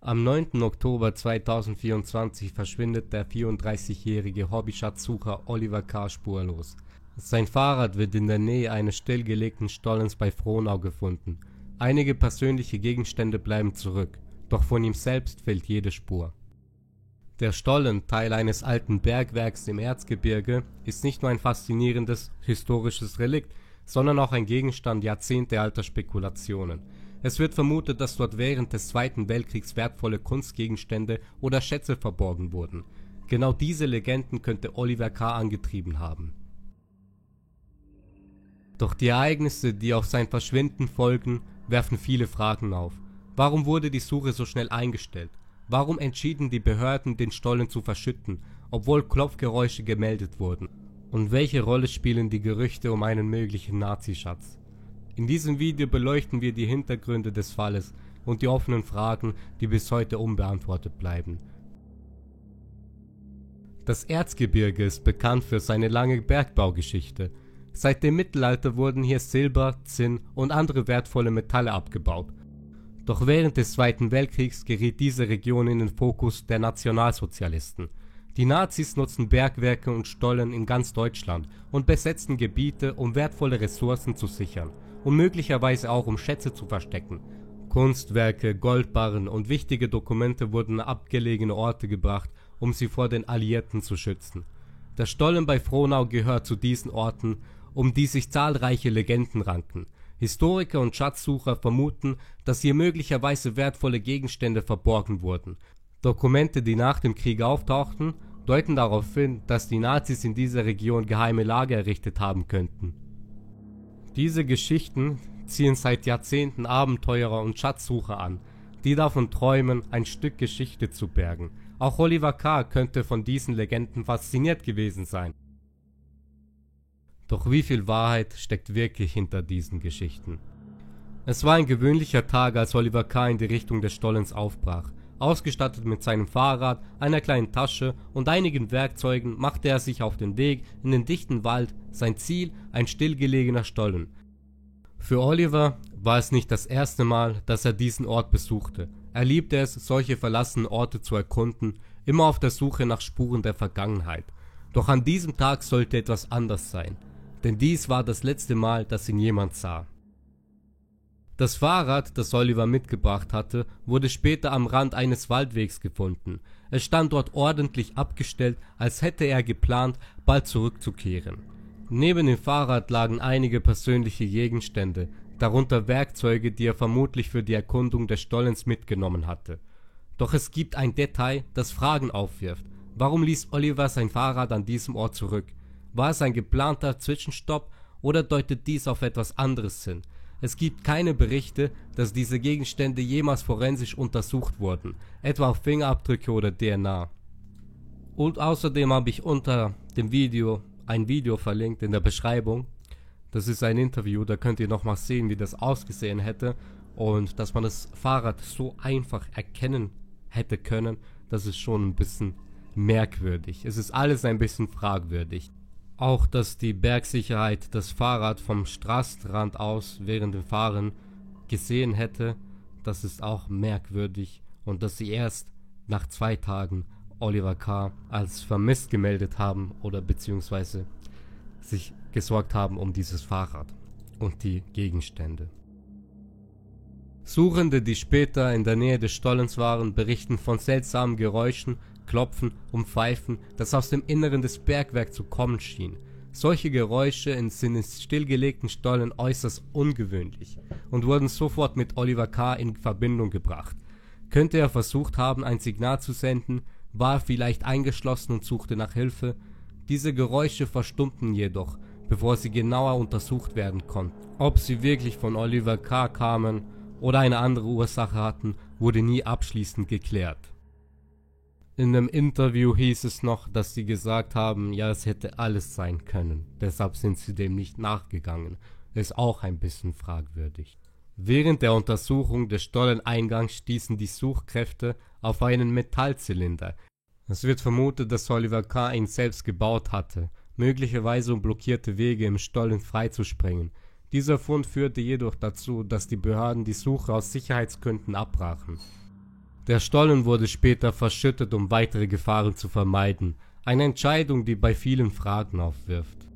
Am 9. Oktober 2024 verschwindet der 34-jährige Hobbyschatzsucher Oliver K. spurlos. Sein Fahrrad wird in der Nähe eines stillgelegten Stollens bei Frohnau gefunden. Einige persönliche Gegenstände bleiben zurück, doch von ihm selbst fehlt jede Spur. Der Stollen, Teil eines alten Bergwerks im Erzgebirge, ist nicht nur ein faszinierendes historisches Relikt, sondern auch ein Gegenstand jahrzehntealter Spekulationen. Es wird vermutet, dass dort während des Zweiten Weltkriegs wertvolle Kunstgegenstände oder Schätze verborgen wurden. Genau diese Legenden könnte Oliver K. angetrieben haben. Doch die Ereignisse, die auf sein Verschwinden folgen, werfen viele Fragen auf. Warum wurde die Suche so schnell eingestellt? Warum entschieden die Behörden, den Stollen zu verschütten, obwohl Klopfgeräusche gemeldet wurden? Und welche Rolle spielen die Gerüchte um einen möglichen Nazischatz? In diesem Video beleuchten wir die Hintergründe des Falles und die offenen Fragen, die bis heute unbeantwortet bleiben. Das Erzgebirge ist bekannt für seine lange Bergbaugeschichte. Seit dem Mittelalter wurden hier Silber, Zinn und andere wertvolle Metalle abgebaut. Doch während des Zweiten Weltkriegs geriet diese Region in den Fokus der Nationalsozialisten. Die Nazis nutzten Bergwerke und Stollen in ganz Deutschland und besetzten Gebiete, um wertvolle Ressourcen zu sichern und möglicherweise auch um Schätze zu verstecken. Kunstwerke, Goldbarren und wichtige Dokumente wurden an abgelegene Orte gebracht, um sie vor den Alliierten zu schützen. Der Stollen bei Frohnau gehört zu diesen Orten, um die sich zahlreiche Legenden ranken. Historiker und Schatzsucher vermuten, dass hier möglicherweise wertvolle Gegenstände verborgen wurden. Dokumente, die nach dem Krieg auftauchten, deuten darauf hin, dass die Nazis in dieser Region geheime Lager errichtet haben könnten. Diese Geschichten ziehen seit Jahrzehnten Abenteurer und Schatzsucher an, die davon träumen, ein Stück Geschichte zu bergen. Auch Oliver K. könnte von diesen Legenden fasziniert gewesen sein. Doch wie viel Wahrheit steckt wirklich hinter diesen Geschichten? Es war ein gewöhnlicher Tag, als Oliver K. in die Richtung des Stollens aufbrach. Ausgestattet mit seinem Fahrrad, einer kleinen Tasche und einigen Werkzeugen machte er sich auf den Weg in den dichten Wald, sein Ziel ein stillgelegener Stollen. Für Oliver war es nicht das erste Mal, dass er diesen Ort besuchte. Er liebte es, solche verlassenen Orte zu erkunden, immer auf der Suche nach Spuren der Vergangenheit. Doch an diesem Tag sollte etwas anders sein, denn dies war das letzte Mal, dass ihn jemand sah. Das Fahrrad, das Oliver mitgebracht hatte, wurde später am Rand eines Waldwegs gefunden. Es stand dort ordentlich abgestellt, als hätte er geplant, bald zurückzukehren. Neben dem Fahrrad lagen einige persönliche Gegenstände, darunter Werkzeuge, die er vermutlich für die Erkundung des Stollens mitgenommen hatte. Doch es gibt ein Detail, das Fragen aufwirft. Warum ließ Oliver sein Fahrrad an diesem Ort zurück? War es ein geplanter Zwischenstopp oder deutet dies auf etwas anderes hin? Es gibt keine Berichte, dass diese Gegenstände jemals forensisch untersucht wurden, etwa auf Fingerabdrücke oder DNA. Und außerdem habe ich unter dem Video ein Video verlinkt in der Beschreibung. Das ist ein Interview, da könnt ihr nochmal sehen, wie das ausgesehen hätte und dass man das Fahrrad so einfach erkennen hätte können, das ist schon ein bisschen merkwürdig. Es ist alles ein bisschen fragwürdig. Auch, dass die Bergsicherheit das Fahrrad vom Straßenrand aus während dem Fahren gesehen hätte, das ist auch merkwürdig. Und dass sie erst nach 2 Tagen Oliver K. als vermisst gemeldet haben oder beziehungsweise sich gesorgt haben um dieses Fahrrad und die Gegenstände. Suchende, die später in der Nähe des Stollens waren, berichten von seltsamen Geräuschen, Klopfen und Pfeifen, das aus dem Inneren des Bergwerks zu kommen schien. Solche Geräusche sind in stillgelegten Stollen äußerst ungewöhnlich und wurden sofort mit Oliver K. in Verbindung gebracht. Könnte er versucht haben, ein Signal zu senden, war er vielleicht eingeschlossen und suchte nach Hilfe? Diese Geräusche verstummten jedoch, bevor sie genauer untersucht werden konnten. Ob sie wirklich von Oliver K. kamen oder eine andere Ursache hatten, wurde nie abschließend geklärt. In einem Interview hieß es noch, dass sie gesagt haben, ja, es hätte alles sein können. Deshalb sind sie dem nicht nachgegangen. Ist auch ein bisschen fragwürdig. Während der Untersuchung des Stolleneingangs stießen die Suchkräfte auf einen Metallzylinder. Es wird vermutet, dass Oliver K. ihn selbst gebaut hatte, möglicherweise um blockierte Wege im Stollen freizusprengen. Dieser Fund führte jedoch dazu, dass die Behörden die Suche aus Sicherheitsgründen abbrachen. Der Stollen wurde später verschüttet, um weitere Gefahren zu vermeiden. Eine Entscheidung, die bei vielen Fragen aufwirft.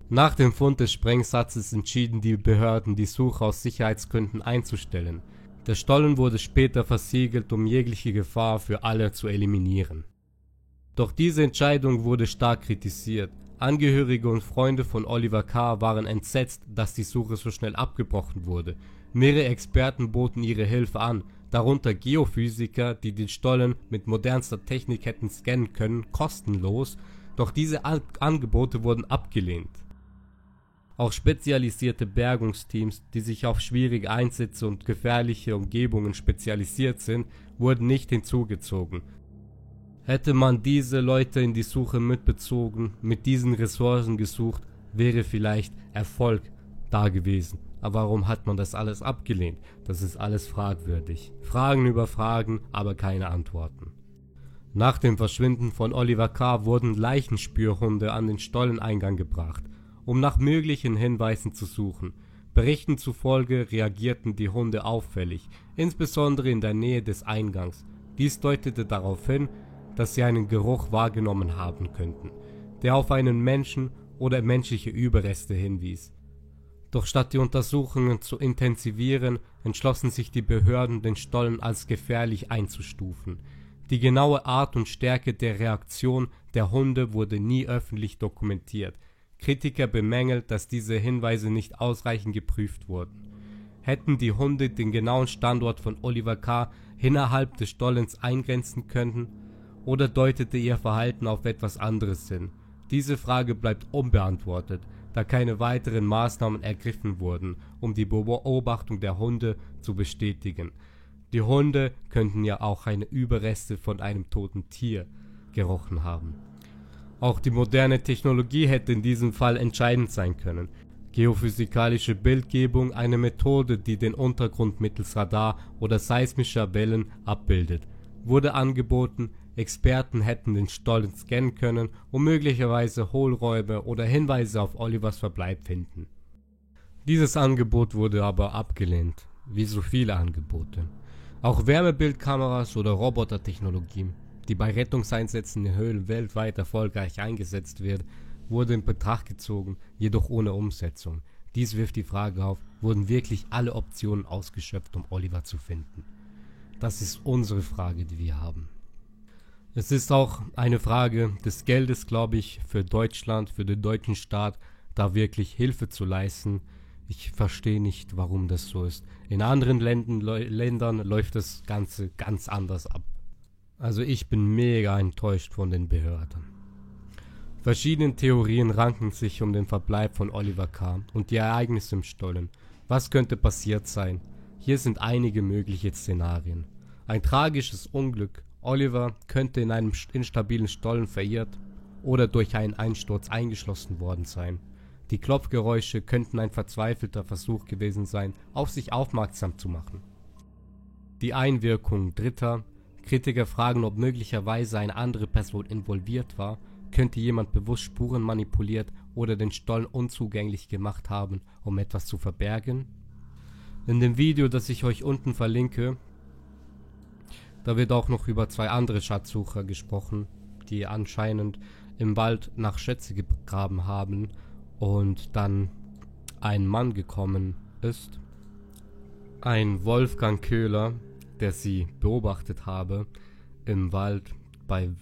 Nach dem Fund des Sprengsatzes entschieden die Behörden, die Suche aus Sicherheitsgründen einzustellen. Der Stollen wurde später versiegelt, um jegliche Gefahr für alle zu eliminieren. Doch diese Entscheidung wurde stark kritisiert. Angehörige und Freunde von Oliver K. waren entsetzt, dass die Suche so schnell abgebrochen wurde. Mehrere Experten boten ihre Hilfe an, darunter Geophysiker, die den Stollen mit modernster Technik hätten scannen können, kostenlos, doch diese Angebote wurden abgelehnt. Auch spezialisierte Bergungsteams, die sich auf schwierige Einsätze und gefährliche Umgebungen spezialisiert sind, wurden nicht hinzugezogen. Hätte man diese Leute in die Suche mitbezogen, mit diesen Ressourcen gesucht, wäre vielleicht Erfolg da gewesen. Aber warum hat man das alles abgelehnt? Das ist alles fragwürdig. Fragen über Fragen, aber keine Antworten. Nach dem Verschwinden von Oliver K. wurden Leichenspürhunde an den Stolleneingang gebracht, um nach möglichen Hinweisen zu suchen. Berichten zufolge reagierten die Hunde auffällig, insbesondere in der Nähe des Eingangs. Dies deutete darauf hin, dass sie einen Geruch wahrgenommen haben könnten, der auf einen Menschen oder menschliche Überreste hinwies. Doch statt die Untersuchungen zu intensivieren, entschlossen sich die Behörden, den Stollen als gefährlich einzustufen. Die genaue Art und Stärke der Reaktion der Hunde wurde nie öffentlich dokumentiert. Kritiker bemängelt, dass diese Hinweise nicht ausreichend geprüft wurden. Hätten die Hunde den genauen Standort von Oliver K. innerhalb des Stollens eingrenzen können, oder deutete ihr Verhalten auf etwas anderes hin? Diese Frage bleibt unbeantwortet, da keine weiteren Maßnahmen ergriffen wurden, um die Beobachtung der Hunde zu bestätigen. Die Hunde könnten ja auch eine Überreste von einem toten Tier gerochen haben. Auch die moderne Technologie hätte in diesem Fall entscheidend sein können. Geophysikalische Bildgebung, eine Methode, die den Untergrund mittels Radar oder seismischer Wellen abbildet, wurde angeboten. Experten hätten den Stollen scannen können und möglicherweise Hohlräume oder Hinweise auf Olivers Verbleib finden. Dieses Angebot wurde aber abgelehnt, wie so viele Angebote. Auch Wärmebildkameras oder Robotertechnologie, die bei Rettungseinsätzen in Höhlen weltweit erfolgreich eingesetzt wird, wurde in Betracht gezogen, jedoch ohne Umsetzung. Dies wirft die Frage auf, wurden wirklich alle Optionen ausgeschöpft, um Oliver zu finden? Das ist unsere Frage, die wir haben. Es ist auch eine Frage des Geldes, glaube ich, für Deutschland, für den deutschen Staat, da wirklich Hilfe zu leisten. Ich verstehe nicht, warum das so ist. In anderen Ländern läuft das Ganze ganz anders ab. Also ich bin mega enttäuscht von den Behörden. Verschiedene Theorien ranken sich um den Verbleib von Oliver K. und die Ereignisse im Stollen. Was könnte passiert sein? Hier sind einige mögliche Szenarien. Ein tragisches Unglück. Oliver könnte in einem instabilen Stollen verirrt oder durch einen Einsturz eingeschlossen worden sein. Die Klopfgeräusche könnten ein verzweifelter Versuch gewesen sein, auf sich aufmerksam zu machen. Die Einwirkung Dritter. Kritiker fragen, ob möglicherweise eine andere Person involviert war. Könnte jemand bewusst Spuren manipuliert oder den Stollen unzugänglich gemacht haben, um etwas zu verbergen? In dem Video, das ich euch unten verlinke, da wird auch noch über 2 andere Schatzsucher gesprochen, die anscheinend im Wald nach Schätze gegraben haben und dann ein Mann gekommen ist, ein Wolfgang Köhler, der sie beobachtet habe im Wald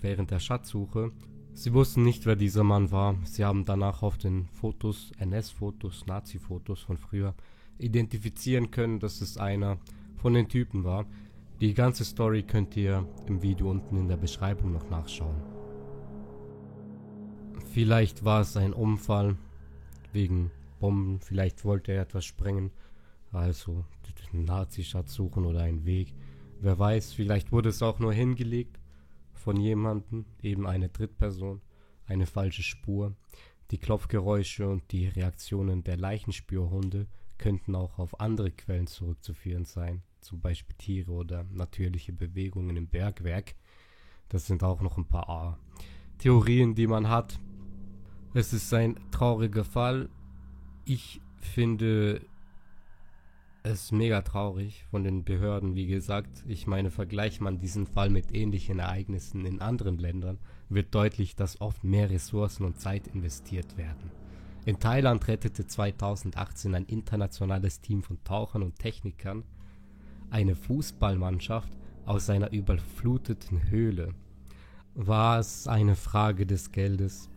während der Schatzsuche. Sie wussten nicht, wer dieser Mann war. Sie haben danach auf den Fotos, NS-Fotos, Nazi-Fotos von früher, identifizieren können, dass es einer von den Typen war. Die ganze Story könnt ihr im Video unten in der Beschreibung noch nachschauen. Vielleicht war es ein Unfall wegen Bomben, vielleicht wollte er etwas sprengen, also einen Nazi-Schatz suchen oder einen Weg. Wer weiß, vielleicht wurde es auch nur hingelegt von jemandem, eben eine Drittperson, eine falsche Spur. Die Klopfgeräusche und die Reaktionen der Leichenspürhunde könnten auch auf andere Quellen zurückzuführen sein, zum Beispiel Tiere oder natürliche Bewegungen im Bergwerk. Das sind auch noch ein paar Theorien, die man hat. Es ist ein trauriger Fall. Ich finde, Es ist mega traurig von den Behörden, wie gesagt. Ich meine, vergleicht man diesen Fall mit ähnlichen Ereignissen in anderen Ländern, wird deutlich, dass oft mehr Ressourcen und Zeit investiert werden. In Thailand rettete 2018 ein internationales Team von Tauchern und Technikern eine Fußballmannschaft aus einer überfluteten Höhle. War es eine Frage des Geldes?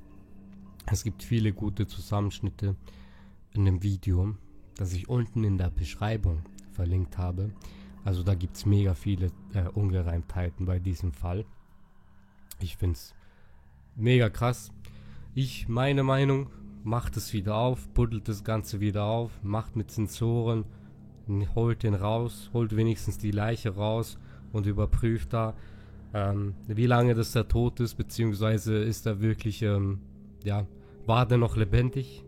Es gibt viele gute Zusammenschnitte in dem Video, das ich unten in der Beschreibung verlinkt habe. Also da gibt es mega viele Ungereimtheiten bei diesem Fall. Ich finde es mega krass. Meine Meinung, macht es wieder auf, buddelt das Ganze wieder auf, macht mit Sensoren, holt den raus, holt wenigstens die Leiche raus und überprüft da, wie lange das der tot ist, beziehungsweise ist er wirklich, war der noch lebendig,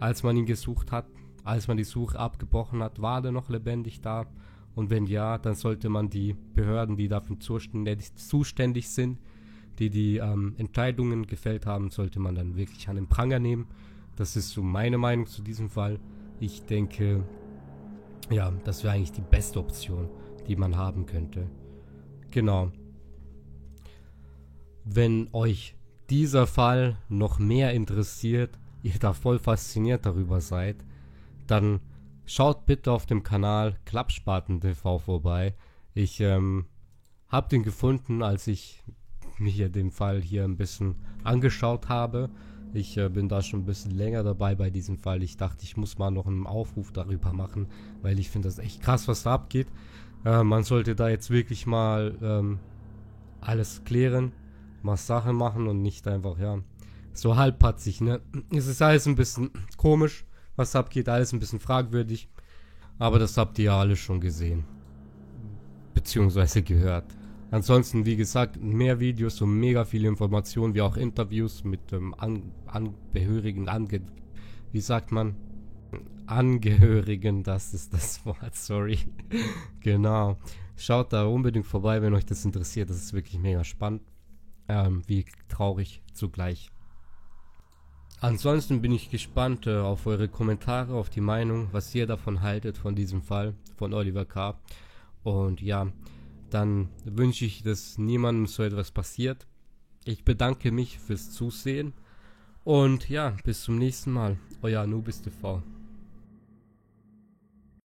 als man ihn gesucht hat, als man die Suche abgebrochen hat, war der noch lebendig da? Und wenn ja, dann sollte man die Behörden, die dafür zuständig sind, die Entscheidungen gefällt haben, sollte man dann wirklich an den Pranger nehmen. Das ist so meine Meinung zu diesem Fall. Ich denke, ja, das wäre eigentlich die beste Option, die man haben könnte. Genau. Wenn euch dieser Fall noch mehr interessiert, ihr da voll fasziniert darüber seid, dann schaut bitte auf dem Kanal Klappspaten TV vorbei. Ich habe den gefunden, als ich mir den Fall hier ein bisschen angeschaut habe. Ich bin da schon ein bisschen länger dabei bei diesem Fall. Ich dachte, ich muss mal noch einen Aufruf darüber machen, weil ich finde das echt krass, was da abgeht. Man sollte da jetzt wirklich mal alles klären, mal Sachen machen und nicht einfach, ja, so halbpatzig, ne? Es ist alles ein bisschen komisch, was abgeht, alles ein bisschen fragwürdig, aber das habt ihr ja alle schon gesehen, beziehungsweise gehört. Ansonsten, wie gesagt, mehr Videos und mega viele Informationen, wie auch Interviews mit Angehörigen, Angehörigen, das ist das Wort, sorry. Genau. Schaut da unbedingt vorbei, wenn euch das interessiert, das ist wirklich mega spannend. Wie traurig zugleich. Ansonsten bin ich gespannt auf eure Kommentare, auf die Meinung, was ihr davon haltet, von diesem Fall von Oliver K. Und ja, dann wünsche ich, dass niemandem so etwas passiert. Ich bedanke mich fürs Zusehen und ja, bis zum nächsten Mal. Euer Anubis TV.